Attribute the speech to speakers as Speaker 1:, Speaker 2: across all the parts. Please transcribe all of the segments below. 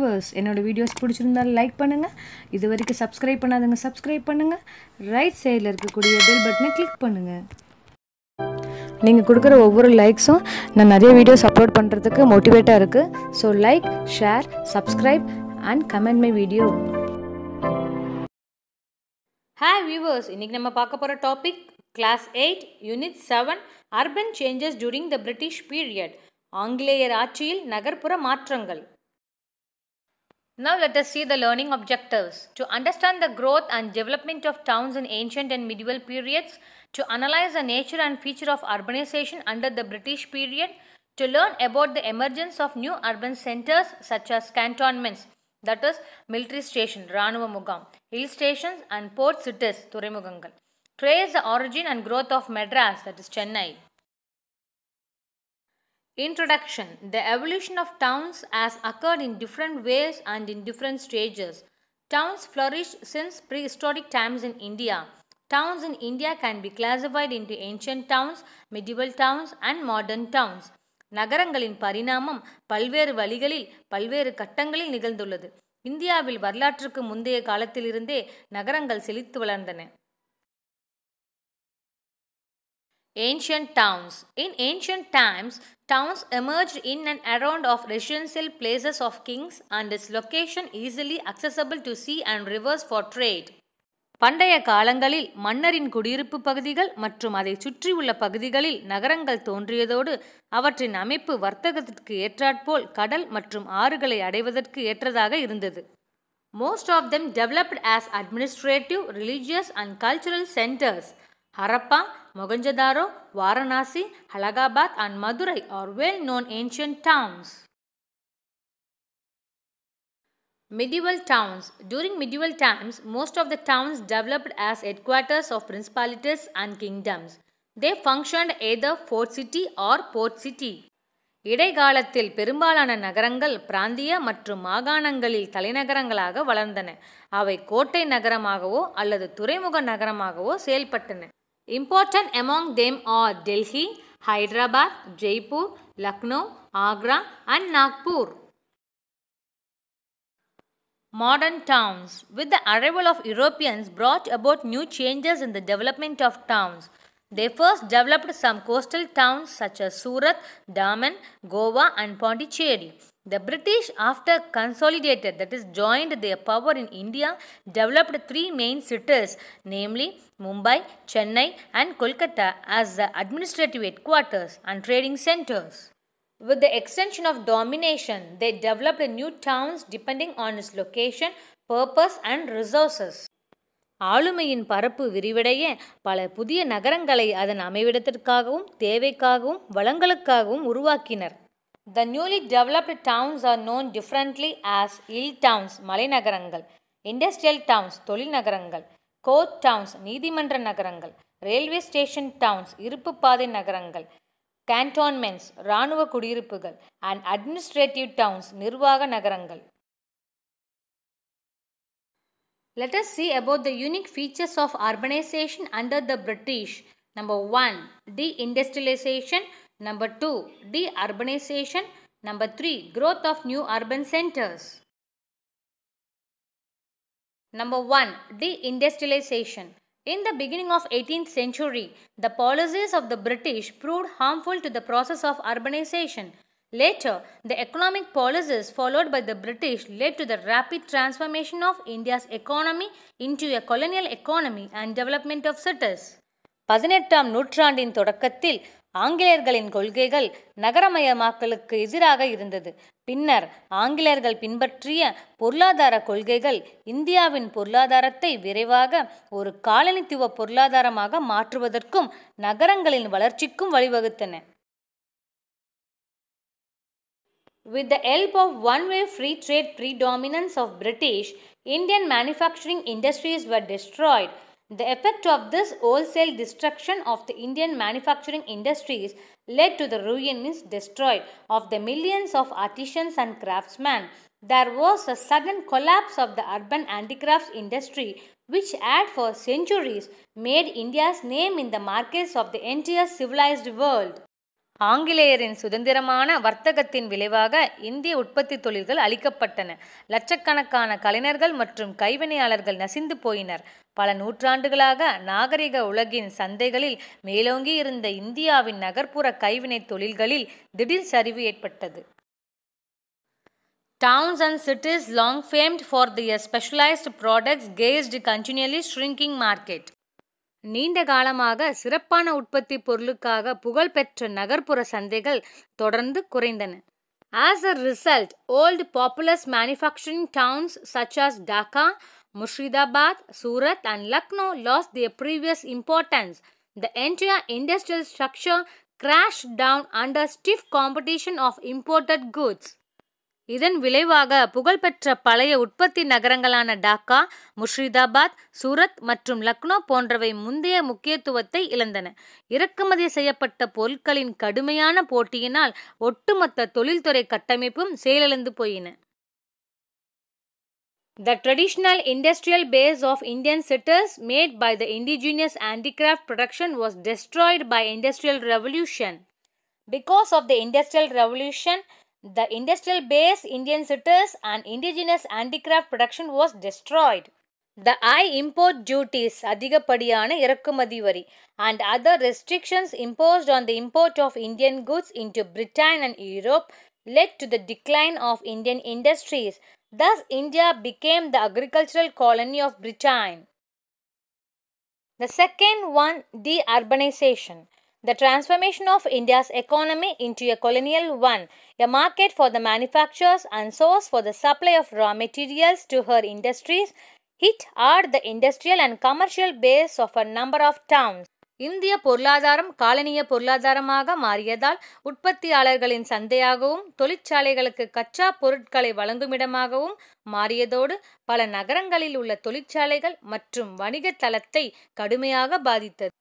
Speaker 1: Viewers, என்னோட videos பிடிச்சிருந்தா like பண்ணுங்கள். இது வரைக்கும் சப்ஸ்கிரைப் பண்ணாதவங்க சப்ஸ்கிரைப் பண்ணுங்கள். ரைட் சைடில் இருக்கக்கூடிய பெல் பட்டனை கிளிக் பண்ணுங்கள். நீங்கள் கொடுக்குற ஒவ்வொரு லைக்ஸும் நான் நிறைய வீடியோஸ் அப்லோட் பண்ணுறதுக்கு மோட்டிவேட்டாக இருக்குது. So like, share, subscribe and comment my video.
Speaker 2: Hi viewers, இன்றைக்கி நம்ம பார்க்க போகிற topic class 8 unit 7 urban changes during the British period. ஆங்கிலேயர் ஆட்சியில் நகர்ப்புற மாற்றங்கள். Now let us see the learning objectives. To understand the growth and development of towns in ancient and medieval periods, to analyze the nature and feature of urbanization under the British period, to learn about the emergence of new urban centers such as cantonments, that is military station, Ranuva Mugam, hill stations and port cities, Thurimugangal. Trace the origin and growth of Madras, that is Chennai. Introduction. The evolution of towns has occurred in different ways and in different stages. Towns flourished since prehistoric times in India. Towns in India can be classified into ancient towns, medieval towns and modern towns. நகரங்களின் பரிணாமம் பல்வேறு வழிகளில் பல்வேறு கட்டங்களில் நிகழ்ந்துள்ளது. இந்தியாவில் வரலாற்றுக்கு முந்தைய காலத்திலிருந்தே நகரங்கள் செழித்து வளர்ந்தன. Ancient towns. In ancient times, towns emerged in and around of residential places of kings and its location easily accessible to sea and rivers for trade. பண்டைய காலங்களில் மன்னரின் குடியிருப்பு பகுதிகள் மற்றும் அதை சுற்றியுள்ள பகுதிகளில் நகரங்கள் தோன்றியதோடு அவற்றின் அமைப்பு வர்த்தகத்திற்கு ஏற்றாற்போல் கடல் மற்றும் ஆறுகளை அடைவதற்கு ஏற்றதாக இருந்தது. Most of them developed as administrative, religious and cultural centers. Harappa, Mohenjo-daro, Varanasi, Allahabad and Madurai are well-known ancient towns. Medieval towns. During medieval times, most of the towns developed as headquarters of principalities and kingdoms. They functioned either fort city or port city. இடைக்காலத்தில் பெரும்பாலான நகரங்கள் பிராந்திய மற்றும் மாகாணங்களில் தலைநகரங்களாக வளர்ந்தன. அவை கோட்டை நகரமாகவோ அல்லது துறைமுக நகரமாகவோ செயல்பட்டன. Important among them are Delhi, Hyderabad, Jaipur, Lucknow, Agra and Nagpur. Modern towns. With the arrival of Europeans brought about new changes in the development of towns. They first developed some coastal towns such as Surat, Daman, Goa and Pondicherry. The British, after consolidated, that is joined their power in India, developed three main cities, namely Mumbai, Chennai and Kolkata as the administrative headquarters and trading centers. With the extension of domination, they developed new towns depending on its location, purpose and resources. ஆளுமையின் பரப்பு விரிவடைய பல புதிய நகரங்களை அதன் அமைவிடத்திற்காகவும் தேவைக்காகவும் வளங்களுக்காகவும் உருவாக்கினர். The newly developed towns are known differently as hill towns, மலைநகரங்கள், industrial towns, தொழில் நகரங்கள், court towns, நீதிமன்ற நகரங்கள், railway station towns, இருப்பு பாதை நகரங்கள், cantonments, இராணுவ குடியிருப்புகள் and administrative towns, நிர்வாக நகரங்கள். Let us see about the unique features of urbanization under the British. Number 1, deindustrialization. Number 2, de-urbanization. Number 3, growth of new urban centers. Number 1, deindustrialization. In the beginning of 18th century, the policies of the British proved harmful to the process of urbanization. Later, the economic policies followed by the British led to the rapid transformation of India's economy into a colonial economy and development of cities. 18ஆம் நூற்றாண்டின் தொடக்கத்தில் ஆங்கிலேயர்களின் கொள்கைகள் நகரமயமாக்கலுக்கு எதிராக இருந்தது. பின்னர் ஆங்கிலேயர்கள் பின்பற்றிய பொருளாதார கொள்கைகள் இந்தியாவின் பொருளாதாரத்தை விரைவாக ஒரு காலனித்துவ பொருளாதாரமாக மாற்றுவதற்கும் நகரங்களின் வளர்ச்சிக்கும் வழிவகுத்தன. With the help of one-way free trade predominance of British, Indian manufacturing industries were destroyed. The effect of this wholesale destruction of the Indian manufacturing industries led to the ruin is destroyed of the millions of artisans and craftsmen. There was a sudden collapse of the urban handicrafts industry which had for centuries made India's name in the markets of the entire civilized world. ஆங்கிலேயரின் சுதந்திரமான வர்த்தகத்தின் விளைவாக இந்திய உற்பத்தி தொழில்கள் அழிக்கப்பட்டன. லட்சக்கணக்கான கலைஞர்கள் மற்றும் கைவினையாளர்கள் நசிந்து போயினர். பல நூற்றாண்டுகளாக நாகரிக உலகின் சந்தைகளில் மேலோங்கி இருந்த இந்தியாவின் நகர்ப்புற கைவினை தொழில்களில் திடீர் சரிவு ஏற்பட்டது. Towns and cities long famed for their specialized products gazed continually shrinking market. நீண்ட காலமாக சிறப்பான உற்பத்தி பொருளுக்காக புகழ்பெற்ற நகர்ப்புற சந்தைகள் தொடர்ந்து குறைந்தன. As a result, old populous manufacturing towns such as Dhaka, Murshidabad, Surat and Lucknow lost their previous importance. The entire industrial structure crashed down under stiff competition of imported goods. இதன் விளைவாக புகழ்பெற்ற பழைய உற்பத்தி நகரங்களான டாக்கா, முர்ஷிதாபாத், சூரத் மற்றும் லக்னோ போன்றவை முந்தைய முக்கியத்துவத்தை இழந்தன. இறக்குமதி செய்யப்பட்ட பொருட்களின் கடுமையான போட்டியினால் ஒட்டுமொத்த தொழில்துறை கட்டமைப்பும் செயலிழந்து போயின. The traditional industrial base of Indian cities made by the indigenous handicraft production was destroyed by Industrial Revolution. Because of the Industrial Revolution, the industrial base Indian cities and indigenous handicraft production was destroyed. The high import duties, அதிகப்படியான இறக்குமதி வரி, and other restrictions imposed on the import of Indian goods into Britain and Europe led to the decline of Indian industries. Thus, India became the agricultural colony of Britain. The second one, de-urbanization. The transformation of India's economy into a colonial one, a market for the manufacturers and source for the supply of raw materials to her industries, hit hard the industrial and commercial base of a number of towns. இந்திய பொருளாதாரம் காலனிய பொருளாதாரமாக மாறியதால் உற்பத்தியாளர்களின் சந்தையாகவும் தொழிற்சாலைகளுக்கு கச்சா பொருட்களை வழங்குமிடமாகவும் மாறியதோடு பல நகரங்களில் உள்ள தொழிற்சாலைகள் மற்றும் வணிக தளத்தை கடுமையாக பாதித்தது.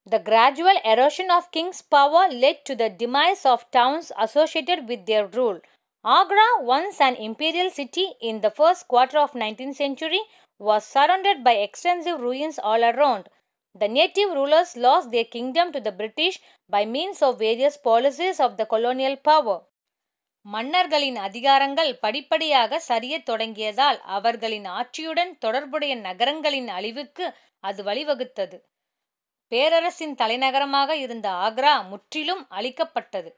Speaker 2: The gradual erosion of king's power led to the demise of towns associated with their rule. Agra, once an imperial city in the first quarter of 19th century, was surrounded by extensive ruins all around. The native rulers lost their kingdom to the British by means of various policies of the colonial power. மன்னர்களின் அதிகாரங்கள் படிப்படியாக சரியத் தொடங்கியதால் அவர்களின் ஆட்சியுடன் தொடர்புடைய நகரங்களின் அழிவுக்கு அது வழிவகுத்தது. பேரரசின் தலைநகரமாக இருந்த ஆக்ரா முற்றிலும் அழிக்கப்பட்டது.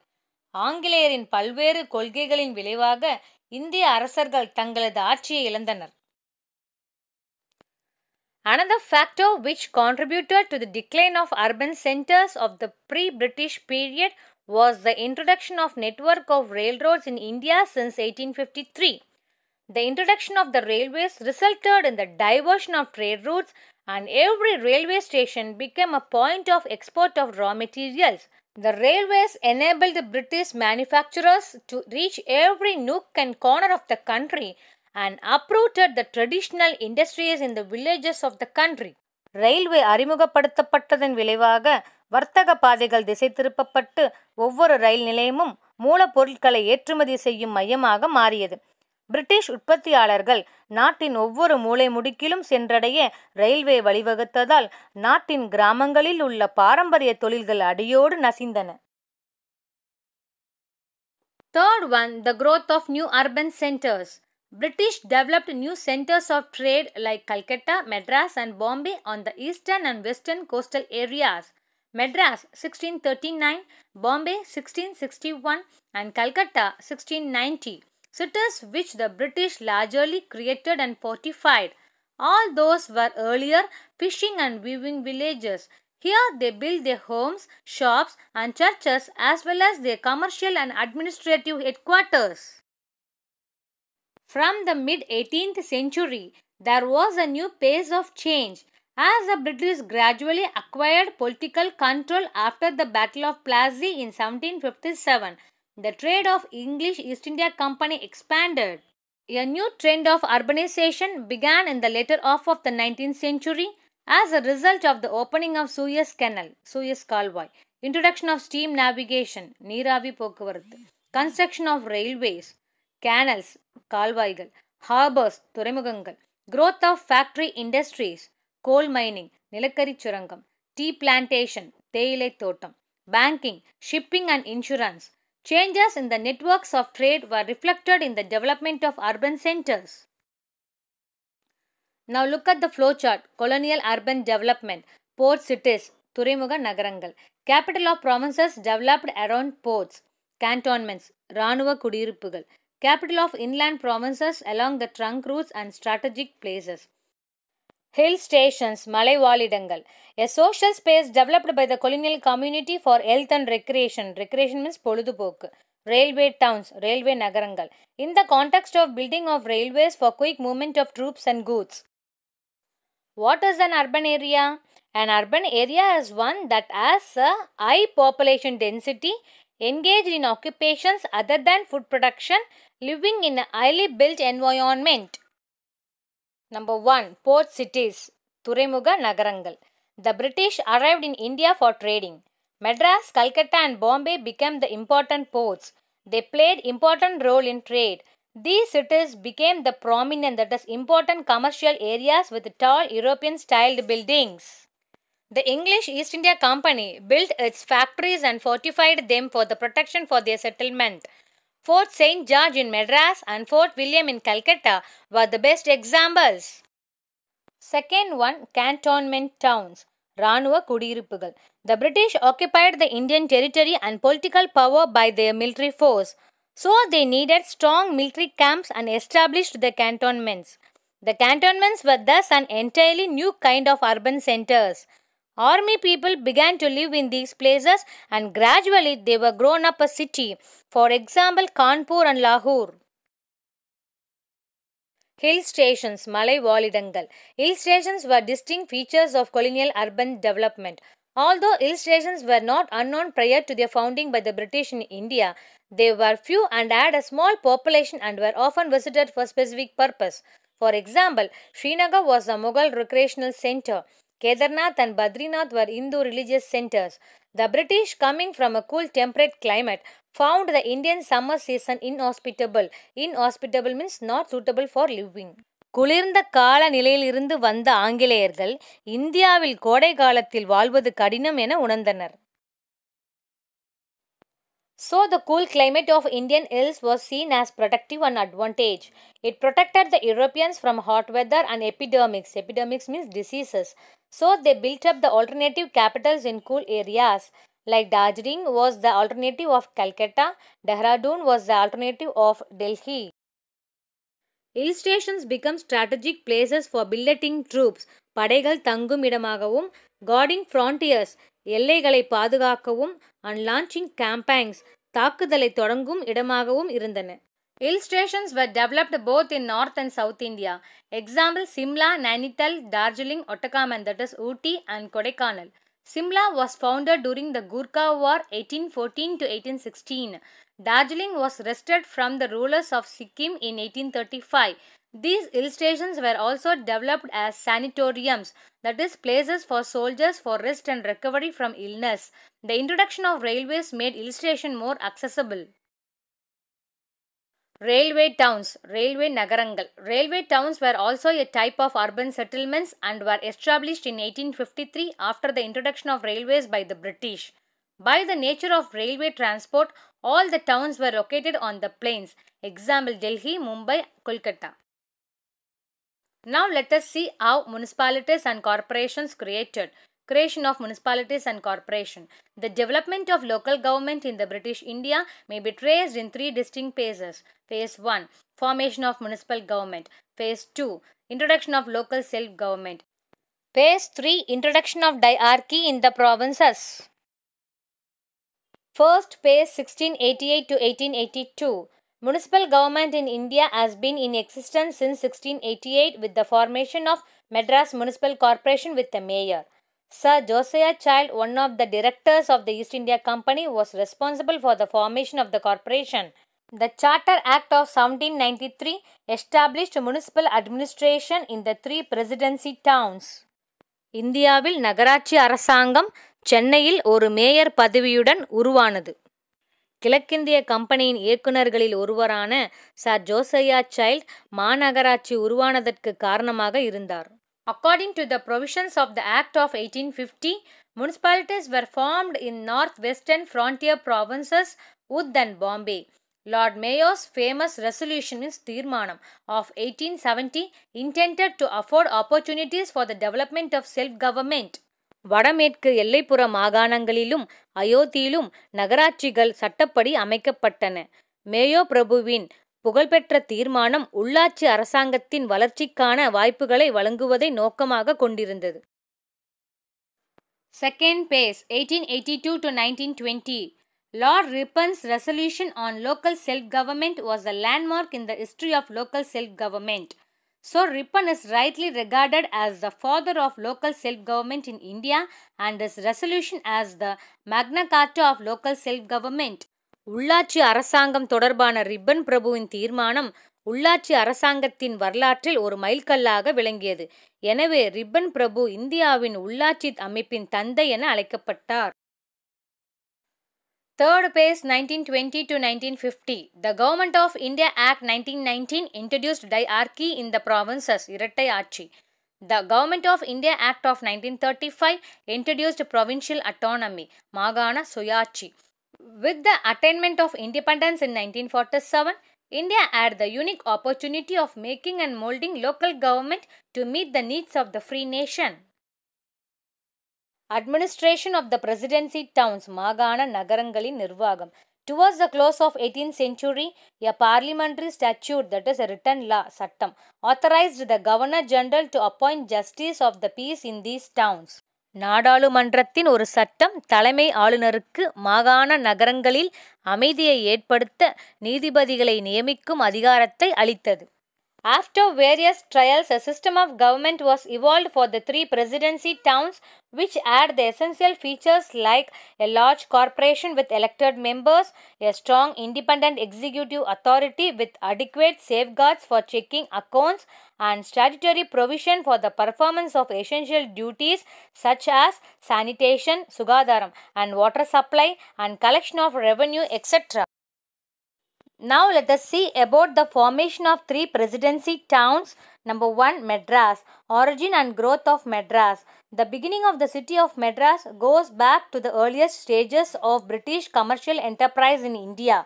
Speaker 2: ஆங்கிலேயரின் பல்வேறு கொள்கைகளின் விளைவாக இந்திய அரசர்கள் தங்களது ஆட்சியை இழந்தனர். Another factor which contributed to the decline of urban centers of the pre-British period was the introduction of network of railroads in India since 1853. The introduction of the railways resulted in the diversion of trade routes, and every railway station became a point of export of raw materials. The railways enabled the British manufacturers to reach every nook and corner of the country and uprooted the traditional industries in the villages of the country. Railway அறிமுகப்படுத்தப்பட்டதன் விளைவாக வர்த்தக பாதைகள் திசை திருப்பப்பட்டு ஒவ்வொரு ரயில் நிலையமும் மூலப்பொருட்களை ஏற்றுமதி செய்யும் மையமாக மாறியது. பிரிட்டிஷ் உற்பத்தியாளர்கள் நாட்டின் ஒவ்வொரு மூலை முடுக்கிலும் சென்றடைய ரயில்வே வழிவகுத்ததால் நாட்டின் கிராமங்களில் உள்ள பாரம்பரிய தொழில்கள் அடியோடு நசிந்தன. Third one, the growth of new urban centers. British developed new centers of trade like Calcutta, Madras and Bombay on the eastern and western coastal areas. Madras 1639, Bombay 1661 and Calcutta 1690. Cities which the British largely created and fortified. All those were earlier fishing and weaving villages. Here they built their homes, shops and churches as well as their commercial and administrative headquarters. From the mid-18th century, there was a new phase of change. As the British gradually acquired political control after the Battle of Plassey in 1757, the trade of English East India Company expanded. A new trend of urbanization began in the later half of the 19th century as a result of the opening of Suez Canal, Suez Kalvai, introduction of steam navigation, நீராவி போக்குவரத்து, construction of railways, canals, கால்வாய்கள், harbors, துறைமுகங்கள், growth of factory industries, coal mining, நிலக்கரி சுரங்கம், tea plantation, தேயிலை தோட்டம், banking, shipping and insurance. Changes in the networks of trade were reflected in the development of urban centers. Now look at the flowchart. Colonial urban development. Port cities, துறைமுக நகரங்கள். Capital of provinces developed around ports. Cantonments, இராணுவ குடியிருப்புகள். Capital of inland provinces along the trunk routes and strategic places. Hill stations, மலை வாழிடங்கள். A social space developed by the colonial community for health and recreation. Recreation means பொழுதுபோக்கு. Railway towns, railway நகரங்கள். In the context of building of railways for quick movement of troops and goods. What is an urban area? An urban area is one that has a high population density, engaged in occupations other than food production, living in a highly built environment. Number 1. Port cities, துறைமுக நகரங்கள். The British arrived in India for trading. Madras, Calcutta and Bombay became the important ports. They played important role in trade. These cities became the prominent, that is, important commercial areas with tall European-styled buildings. The English East India Company built its factories and fortified them for the protection for their settlement. Fort St. George in Madras and Fort William in Calcutta were the best examples. Second one, cantonment towns, இராணுவ குடியிருப்புகள். The British occupied the Indian territory and political power by their military force. So they needed strong military camps and established the cantonments. The cantonments were thus an entirely new kind of urban centers. Army people began to live in these places and gradually they were grown up a city. For example, Kanpur and Lahore. Hill stations, மலை வாழிடங்கள். Hill stations were distinct features of colonial urban development. Although hill stations were not unknown prior to their founding by the British in India, they were few and had a small population and were often visited for specific purpose. For example, Srinagar was a Mughal recreational center. Kedarnath and Badrinath were Hindu religious centers. The British, coming from a cool temperate climate, found the Indian summer season inhospitable. Inhospitable means not suitable for living. குளிர்ந்த கால நிலையிலிருந்து வந்த ஆங்கிலேயர்கள் இந்தியாவில் கோடை காலத்தில் வாழ்வது கடினம் என உணர்ந்தனர். So the cool climate of Indian hills was seen as protective and advantage. It protected the Europeans from hot weather and epidemics. Epidemics means diseases. So they built up the alternative capitals in cool areas. Like Darjeeling was the alternative of Calcutta, Dehradun was the alternative of Delhi. Hill stations become strategic places for billeting troops. படைகள் தங்கும் இடமாகவும், guarding frontiers, எல்லைகளை பாதுகாக்கவும், and launching campaigns, தாக்குதலை தொடங்கும் இடமாகவும் இருந்தன. Hill stations were developed both in North and South India. Example, Simla, Nainital, Darjeeling, Otakam, that is Ooty and Kodaikanal. Simla was founded during the Gurkha War 1814 to 1816. Darjeeling was wrested from the rulers of Sikkim in 1835. These hill stations were also developed as sanatoriums, that is, places for soldiers for rest and recovery from illness. The introduction of railways made hill station more accessible. Railway towns, railway நகரங்கள். Railway towns were also a type of urban settlements and were established in 1853 after the introduction of railways by the British. By the nature of railway transport, all the towns were located on the plains. Example, Delhi, Mumbai, Kolkata. Now let us see how municipalities and corporations created. Creation of municipalities and corporation. The development of local government in the British India may be traced in three distinct phases. Phase 1. Formation of municipal government. Phase 2. Introduction of local self-government. Phase 3. Introduction of diarchy in the provinces. First phase 1688 to 1882. Municipal government in India has been in existence since 1688 with the formation of Madras Municipal Corporation with a mayor. Sir Josiah Child, one of the directors of the East India Company, was responsible for the formation of the corporation. The Charter Act of 1793 established municipal administration in the three presidency towns. இந்தியாவில் நகராட்சி அரசாங்கம் சென்னையில் ஒரு mayor பதவியுடன் உருவானது. கிழக்கிந்திய கம்பெனியின் இயக்குநர்களில் ஒருவரான sir ஜோசையா child மாநகராட்சி உருவானதற்கு காரணமாக இருந்தார். According to the provisions of the Act of 1850, municipalities were formed in northwestern frontier provinces Oudh and Bombay. Lord Mayo's famous resolution is Tirmanam of 1870 intended to afford opportunities for the development of self-government. வடமேற்கு எல்லைப்புற மாகாணங்களிலும் அயோத்தியிலும் நகராட்சிகள் சட்டப்படி அமைக்கப்பட்டன. Mayo பிரபுவின் புகழ்பெற்ற தீர்மானம் உள்ளாட்சி அரசாங்கத்தின் வளர்ச்சிக்கான வாய்ப்புகளை வழங்குவதை நோக்கமாக கொண்டிருந்தது. Second phase 1882 to 1920. Lord Ripon's resolution on local self-government was a landmark in the history of local self-government. So Ripon is rightly regarded as the father of local self-government in India and his resolution as the Magna Carta of local self-government. உள்ளாட்சி அரசாங்கம் தொடர்பான ribbon பிரபுவின் தீர்மானம் உள்ளாட்சி அரசாங்கத்தின் வரலாற்றில் ஒரு மைல்கல்லாக விளங்கியது. எனவே ரிப்பன் பிரபு இந்தியாவின் உள்ளாட்சி அமைப்பின் தந்தை என அழைக்கப்பட்டார். Third phase 1920 to 1950. The Government of India Act 1919 introduced diarchy in the provinces, இரட்டை ஆட்சி. The Government of India Act of 1935 introduced provincial autonomy, மாகாண சுயாட்சி. With the attainment of independence in 1947, India had the unique opportunity of making and molding local government to meet the needs of the free nation. Administration of the presidency towns, மாகாண நகரங்களின் நிர்வாகம். Towards the close of 18th century, a parliamentary statute, that is a written law, சட்டம், authorized the Governor General to appoint justice of the peace in these towns. நாடாளுமன்றத்தின் ஒரு சட்டம் தலைமை ஆளுநருக்கு மாகாண நகரங்களில் அமைதியை ஏற்படுத்த நீதிபதிகளை நியமிக்கும் அதிகாரத்தை அளித்தது. After various trials, a system of government was evolved for the three presidency towns, which had the essential features like a large corporation with elected members, a strong independent executive authority with adequate safeguards for checking accounts, and statutory provision for the performance of essential duties such as sanitation, sugadaram, and water supply, and collection of revenue, etc. Now let us see about the formation of three presidency towns. Number 1, Madras. Origin and growth of Madras. The beginning of the city of Madras goes back to the earliest stages of British commercial enterprise in India.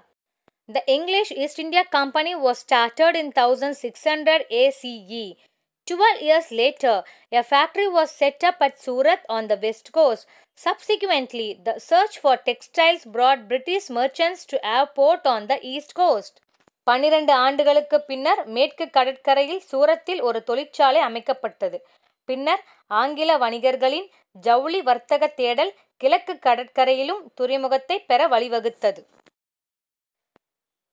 Speaker 2: The English East India Company was started in 1600 ACE. 12 years later, a factory was set up at Surat on the west coast. Subsequently, the search for textiles brought British merchants to a port on the east coast. 12 ஆண்டுகளுக்கு பின்னர் மேற்கு கடற்கரையில் சூரத்தில் ஒரு தொழிற்சாலை அமைக்கப்பட்டது. பின்னர் ஆங்கில வணிகர்களின் ஜவுளி வர்த்தக தேடல் கிழக்கு கடற்கரையிலும் துறைமுகத்தை பெற வழிவகுத்தது.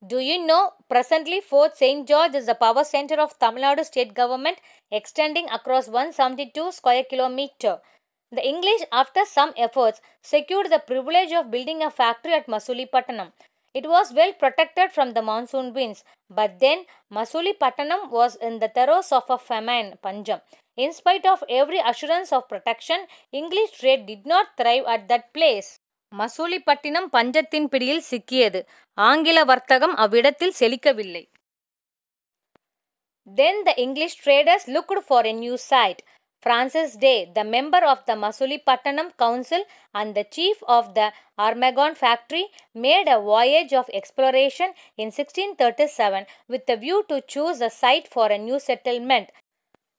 Speaker 2: Do you know, presently Fort St. George is the power center of Tamil Nadu state government extending across 172 square kilometer. The English, after some efforts, secured the privilege of building a factory at Masulipatanam. It was well protected from the monsoon winds, but then Masulipatanam was in the throes of a famine, Panjam. In spite of every assurance of protection, English trade did not thrive at that place. Masulipatnam பஞ்சத்தின் பிடியில் சிக்கியது. ஆங்கில வர்த்தகம் அவ்விடத்தில் செழிக்கவில்லை. Then the English traders looked for a new site. Francis Day, the member of the Masulipatanam Council and the chief of the Armagon factory, made a voyage of exploration in 1637 with a view to choose a site for a new settlement.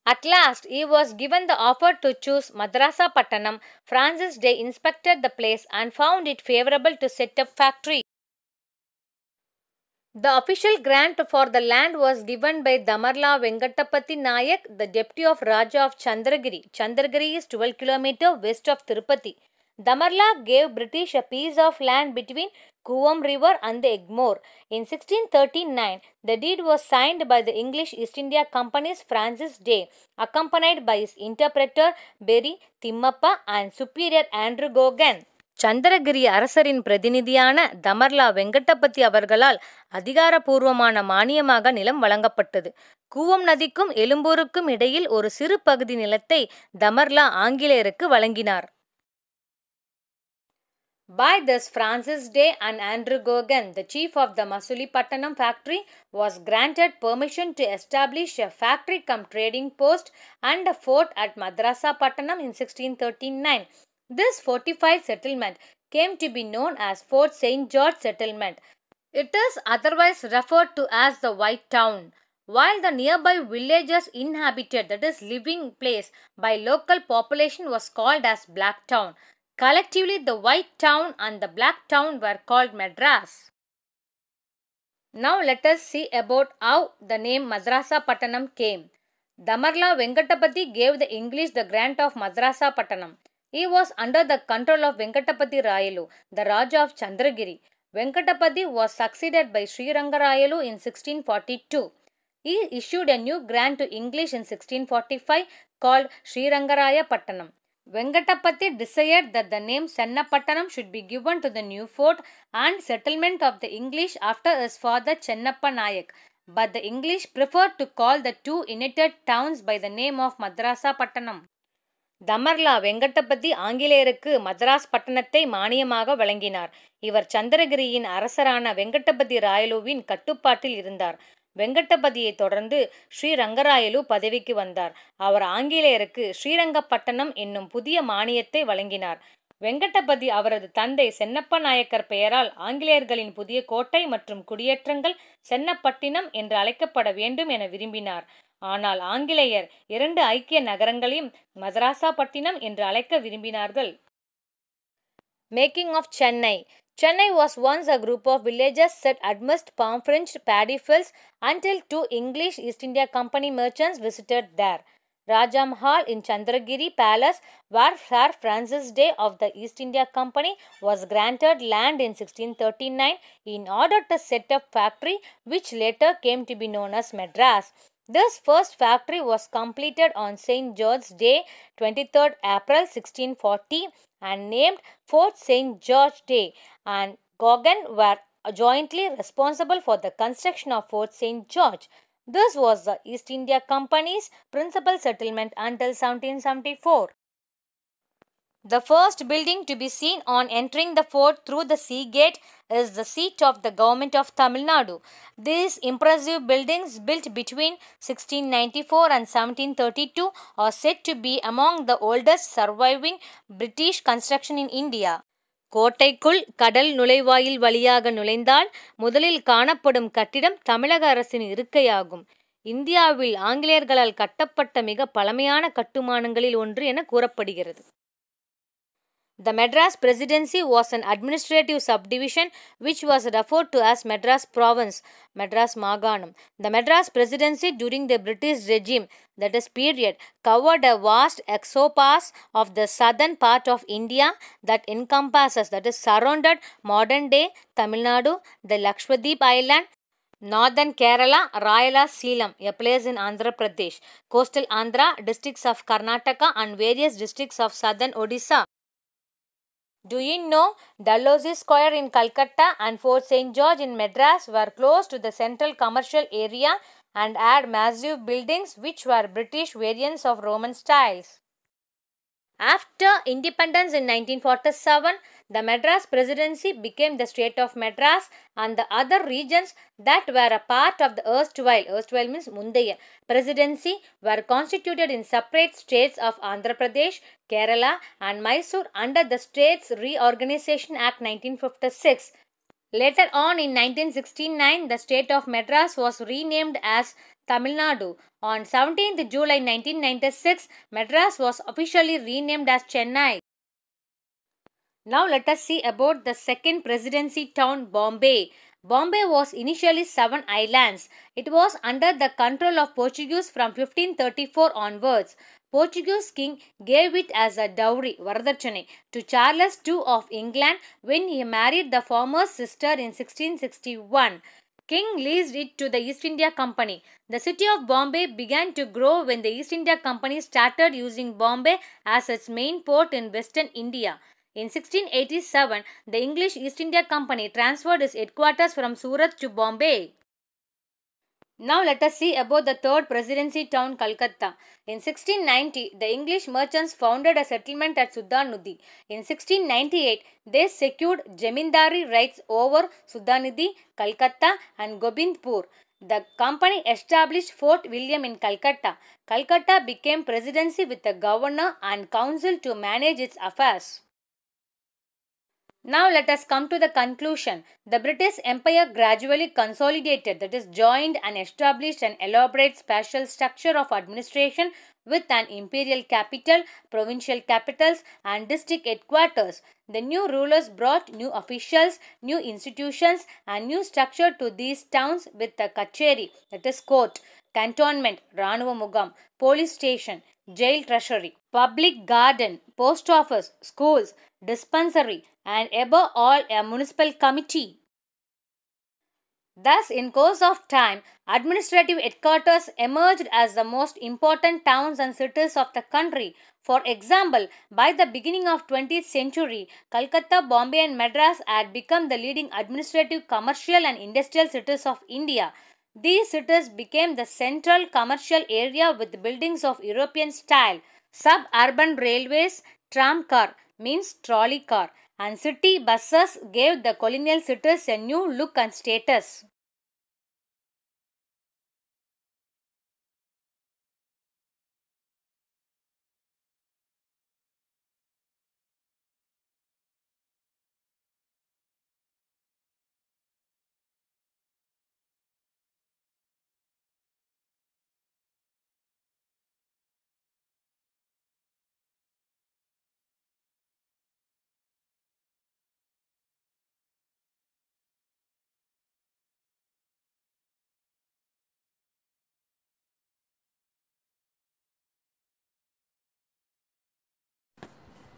Speaker 2: At last, he was given the offer to choose Madrasapattanam. Francis Day inspected the place and found it favorable to set up factory. The official grant for the land was given by Damarla Venkatapati Nayak, the deputy of Raja of Chandragiri. Chandragiri is 12 km west of Tirupati. Damarla gave British a piece of land between Kuvam River and the Egmore. In 1639, the deed was signed by the English East India Company's Francis Day, accompanied by his interpreter Berry Timmappa and superior Andrew Gogan. Chandragiri அரசரின் பிரதிநிதியான தமர்லா வெங்கடபதி அவர்களால் அதிகாரப்பூர்வமான மானியமாக நிலம் வழங்கப்பட்டது. கூவம் நதிக்கும் எழும்பூருக்கும் இடையில் ஒரு சிறு பகுதி நிலத்தை தமர்லா ஆங்கிலேயருக்கு வழங்கினார். By this, Francis Day and Andrew Gogan, the chief of the Masulipatanam factory, was granted permission to establish a factory cum trading post and a fort at Madrasapattanam in 1639. This fortified settlement came to be known as Fort St. George Settlement. It is otherwise referred to as the White Town. While the nearby villages inhabited, that is living place, by local population was called as Black Town. Collectively, the White Town and the Black Town were called Madras. Now let us see about how the name Madrasapattanam came. Damarla Venkatapati gave the English the grant of Madrasapattanam. He was under the control of Venkatapati Rayalu, the Raja of Chandragiri. Venkatapati was succeeded by Srirangarayalu in 1642. He issued a new grant to English in 1645 called Srirangaraya Pattanam. Venkatapati desired that the name Chennapattanam should be given to the new fort and settlement of the English after his father Chennappa Nayak, but the English preferred to call the two united towns by the name of Madrasapattanam. தமர்லா Venkatapathi ஆங்கிலேயருக்கு Madras பட்டணத்தை மானியமாக வழங்கினார். இவர் சந்திரகிரியின் அரசரான வெங்கடபதி ராயலுவின் கட்டுப்பாட்டில் இருந்தார். வெங்கடபதியை தொடர்ந்து ஸ்ரீரங்கராயலு பதவிக்கு வந்தார். அவர் ஆங்கிலேயருக்கு ஸ்ரீரங்கப்பட்டணம் என்னும் புதிய மானியத்தை வழங்கினார். வெங்கடபதி அவரது தந்தை சென்னப்ப நாயக்கர் பெயரால் ஆங்கிலேயர்களின் புதிய கோட்டை மற்றும் குடியேற்றங்கள் சென்னப்பட்டினம் என்று அழைக்கப்பட வேண்டும் என விரும்பினார். ஆனால் ஆங்கிலேயர் 2 ஐக்கிய நகரங்களையும் மதராசப்பட்டினம் என்று அழைக்க விரும்பினார்கள். Making of Chennai. Chennai was once a group of villages set amidst palm-fringed paddy fields until 2 English East India Company merchants visited there. Raja Mahal in Chandragiri Palace, where Sir Francis Day of the East India Company was granted land in 1639 in order to set up factory which later came to be known as Madras. This first factory was completed on St. George's Day, 23rd April 1640 and named Fort St. George Day, and Gogan were jointly responsible for the construction of Fort St. George. This was the East India Company's principal settlement until 1774. The first building to be seen on entering the fort through the sea gate is the seat of the government of Tamil Nadu. These impressive buildings, built between 1694 and 1732, are said to be among the oldest surviving British construction in India. கோட்டைக்குள் கடல் நுழைவாயில் வழியாக நுழைந்தால் முதலில் காணப்படும் கட்டிடம் தமிழக அரசின் இருக்கையாகும். இந்தியாவில் ஆங்கிலேயர்களால் கட்டப்பட்ட மிக பழமையான கட்டுமானங்களில் ஒன்று என கூறப்படுகிறது. The Madras Presidency was an administrative subdivision which was referred to as Madras Province, Madras Maganam. The Madras Presidency during the British regime, that is period, covered a vast expanse of the southern part of India that encompasses, that is surrounded modern day Tamil Nadu, the Lakshadweep Island, Northern Kerala, Rayala Seelam, a place in Andhra Pradesh, coastal Andhra, districts of Karnataka and various districts of southern Odisha. Do you know Dalhousie Square in Calcutta and Fort St. George in Madras were close to the central commercial area and had massive buildings which were British variants of Roman styles. After independence in 1947, the Madras Presidency became the state of Madras and the other regions that were a part of the erstwhile means Mundaya Presidency were constituted in separate states of Andhra Pradesh, Kerala and Mysore under the States Reorganization Act 1956. Later on in 1969, the state of Madras was renamed as Tamil Nadu. On 17th July 1996, Madras was officially renamed as Chennai. Now let us see about the second presidency town, Bombay. Bombay was initially 7 islands. It was under the control of Portuguese from 1534 onwards. Portuguese king gave it as a dowry, Varadarchane, to Charles II of England when he married the former's sister in 1661. King leased it to the East India Company. The city of Bombay began to grow when the East India Company started using Bombay as its main port in western India. In 1687, the English East India Company transferred its headquarters from Surat to Bombay. Now let us see about the third presidency town, Calcutta. In 1690, the English merchants founded a settlement at Sudhanidhi. In 1698, they secured Jamindari rights over Sudhanidhi, Calcutta and Gobindpur. The company established Fort William in Calcutta. Calcutta became presidency with a governor and council to manage its affairs. Now let us come to the conclusion. The British Empire gradually consolidated, that is, joined and established an elaborate spatial structure of administration with an imperial capital, provincial capitals and district headquarters. The new rulers brought new officials, new institutions and new structure to these towns with a kacheri, that is court, cantonment, Ranuva Mugam, police station, jail treasury, public garden, post office, schools, dispensary and above all a municipal committee. Thus, in course of time, administrative headquarters emerged as the most important towns and cities of the country. For example, by the beginning of 20th century, Calcutta, Bombay and Madras had become the leading administrative, commercial and industrial cities of India. These cities became the central commercial area with buildings of European style. Suburban railways, tram car means trolley car, and city buses gave the colonial cities a new look and status.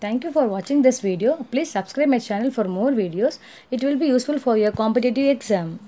Speaker 1: Thank you for watching this video. Please subscribe my channel for more videos. It will be useful for your competitive exam.